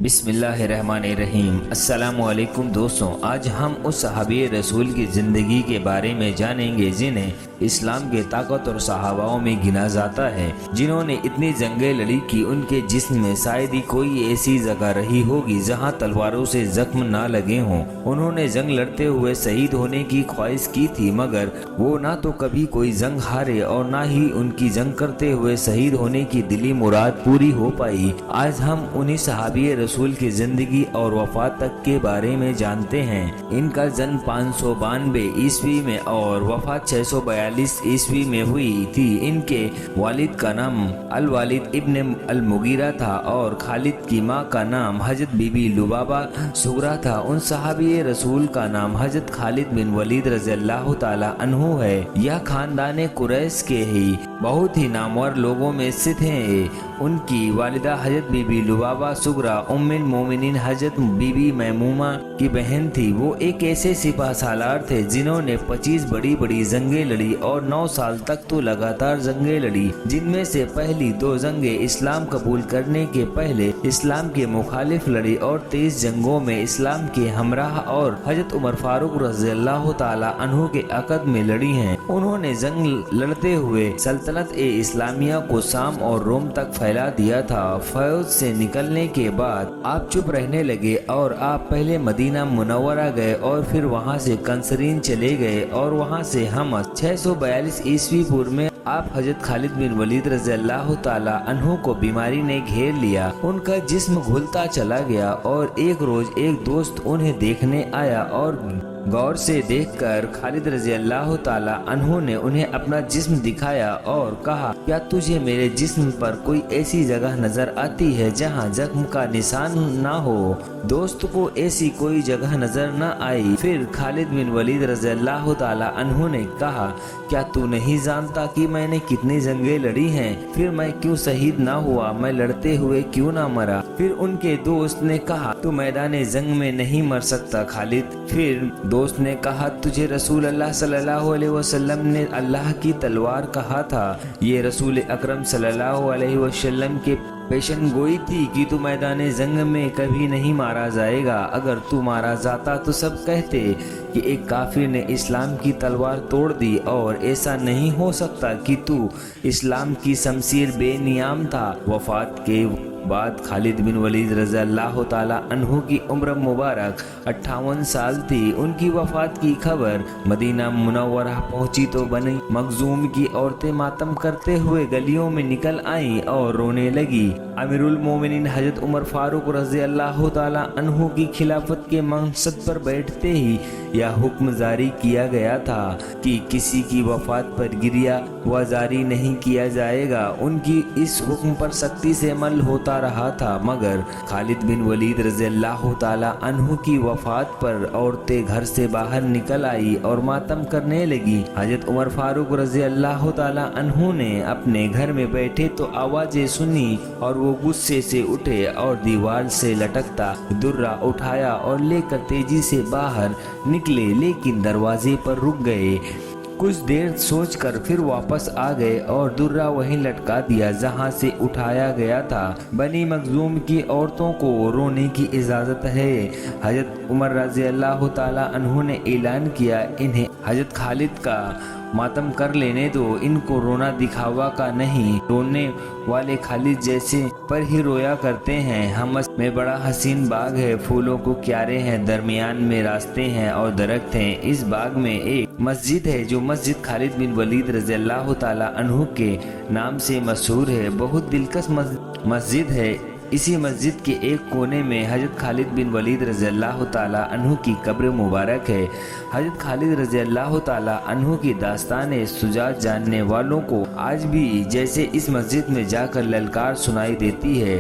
بسم اللہ الرحمن الرحیم۔ السلام علیکم دوستوں، آج ہم اس صحابی رسول کی زندگی کے بارے میں جانیں گے جنہیں اسلام کے طاقت اور صحاباؤں میں گنا جاتا ہے، جنہوں نے اتنی جنگیں لڑی کہ ان کے جسم میں شاید ہی کوئی ایسی جگہ رہی ہوگی جہاں تلواروں سے زخم نہ لگے ہوں۔ انہوں نے جنگ لڑتے ہوئے شہید ہونے کی خواہش کی تھی، مگر وہ نہ تو کبھی کوئی جنگ ہارے اور نہ ہی ان کی جنگ کرتے ہوئے شہید ہونے کی دلی مراد پوری ہو پائی۔ آج ہم انہی صحابی رسول کی زندگی اور وفات تک کے بارے میں جانتے ہیں۔ ان کا جنم 592 عیسوی میں اور وفات 642 عیسوی میں ہوئی تھی۔ ان کے والد کا نام الوالد ابن المغیرہ تھا اور خالد کی ماں کا نام حضرت بی بی لبابہ صغریٰ تھا۔ ان صحابی رسول کا نام حضرت خالد بن ولید رضی اللہ تعالی عنہ ہے۔ یہ خاندان قریش کے ہی بہت ہی نامور لوگوں میں سے تھے۔ ان کی والدہ حضرت بی بی لبابہ صغریٰ ام المومنین حضرت بی بی میمونہ کی بہن تھی۔ وہ ایک ایسے سپہ سالار تھے جنہوں نے 25 بڑی بڑی جنگیں لڑی اور 9 سال تک تو لگاتار جنگیں لڑی، جن میں سے پہلی 2 جنگیں اسلام قبول کرنے کے پہلے اسلام کے مخالف لڑی اور 23 جنگوں میں اسلام کے ہمراہ اور حضرت عمر فاروق رضی اللہ تعالی عنہ کے عقد میں لڑی ہیں۔ انہوں نے جنگ لڑتے ہوئے سلطنت اسلامیہ کو شام اور روم تک پھیلا دیا تھا۔ فوج سے نکلنے کے بعد آپ چپ رہنے لگے اور آپ پہلے مدینہ منورہ گئے اور پھر وہاں سے کنسرین چلے گئے اور وہاں سے حمص۔ 642 عیسوی پور میں آپ حضرت خالد بن ولید رضی اللہ تعالی عنہ کو بیماری نے گھیر لیا۔ ان کا جسم گھلتا چلا گیا اور ایک روز ایک دوست انہیں دیکھنے آیا اور غور سے دیکھ کر خالد رضی اللہ تعالی عنہ نے انہیں اپنا جسم دکھایا اور کہا، کیا تجھے میرے جسم پر کوئی ایسی جگہ نظر آتی ہے جہاں زخم کا نشان نہ ہو؟ دوست کو ایسی کوئی جگہ نظر نہ آئی۔ پھر خالد بن ولید رضی اللہ تعالی عنہ نے کہا، کیا تو نہیں جانتا کہ میں نے کتنی جنگیں لڑی ہیں؟ پھر میں کیوں شہید نہ ہوا؟ میں لڑتے ہوئے کیوں نہ مرا؟ پھر ان کے دوست نے کہا، تو میدان جنگ میں نہیں مر سکتا خالد۔ پھر دوست نے کہا، تجھے رسول اللہ صلی اللہ علیہ وسلم نے اللہ کی تلوار کہا تھا۔ یہ رسول اکرم صلی اللہ علیہ وسلم کے پیشن گوئی تھی کہ تو میدان جنگ میں کبھی نہیں مارا جائے گا۔ اگر تو مارا جاتا تو سب کہتے کہ ایک کافر نے اسلام کی تلوار توڑ دی، اور ایسا نہیں ہو سکتا کہ تو اسلام کی شمشیر بے نیام تھا۔ وفات کے بعد خالد بن ولید رضی اللہ تعالی عنہ کی عمر مبارک 58 سال تھی۔ ان کی وفات کی خبر مدینہ منورہ پہنچی تو بنی مخزوم کی عورتیں ماتم کرتے ہوئے گلیوں میں نکل آئیں اور رونے لگی۔ امیر المومنین حضرت عمر فاروق رضی اللہ تعالی عنہ کی خلافت کے منصب پر بیٹھتے ہی یہ حکم جاری کیا گیا تھا کہ کسی کی وفات پر گریہ جاری نہیں کیا جائے گا۔ ان کی اس حکم پر سختی سے عمل ہوتا رہا تھا، مگر خالد بن ولید رضی اللہ تعالی عنہ کی وفات پر عورتیں گھر سے باہر نکل آئی اور ماتم کرنے لگی۔ حضرت عمر فاروق رضی اللہ تعالی عنہ نے اپنے گھر میں بیٹھے تو آوازیں سنی اور وہ غصے سے اٹھے اور دیوار سے لٹکتا درہ اٹھایا اور لے کر تیزی سے باہر نکلے، لیکن دروازے پر رک گئے۔ کچھ دیر سوچ کر پھر واپس آ گئے اور درہ وہیں لٹکا دیا جہاں سے اٹھایا گیا تھا۔ بنی مخزوم کی عورتوں کو رونے کی اجازت ہے۔ حضرت عمر رضی اللہ تعالی عنہ نے اعلان کیا، انہیں حضرت خالد کا ماتم کر لینے دو، ان کو رونا دکھاوا کا نہیں۔ رونے والے خالد جیسے پر ہی رویا کرتے ہیں۔ حمص میں بڑا حسین باغ ہے، پھولوں کو کیارے ہیں، درمیان میں راستے ہیں اور درخت ہیں۔ اس باغ میں ایک مسجد ہے جو مسجد خالد بن ولید رضی اللہ تعالی عنہ کے نام سے مشہور ہے، بہت دلکش مسجد ہے۔ اسی مسجد کے ایک کونے میں حضرت خالد بن ولید رضی اللہ تعالی عنہ کی قبر مبارک ہے۔ حضرت خالد رضی اللہ تعالی عنہ کی داستان شجاعت جاننے والوں کو آج بھی جیسے اس مسجد میں جا کر للکار سنائی دیتی ہے،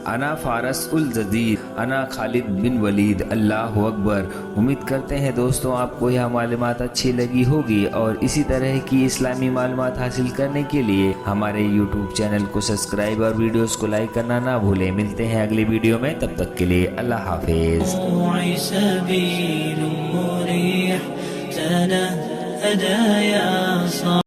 انا فارس الجزیر، انا خالد بن ولید، اللہ اکبر۔ امید کرتے ہیں دوستوں آپ کو یہ معلومات اچھی لگی ہوگی، اور اسی طرح کی اسلامی معلومات حاصل کرنے کے لیے ہمارے یوٹیوب چینل کو سبسکرائب اور ویڈیوز کو لائک کرنا نہ بھولیں۔ ملتے ہیں اگلی ویڈیو میں، تب تک کے لیے اللہ حافظ۔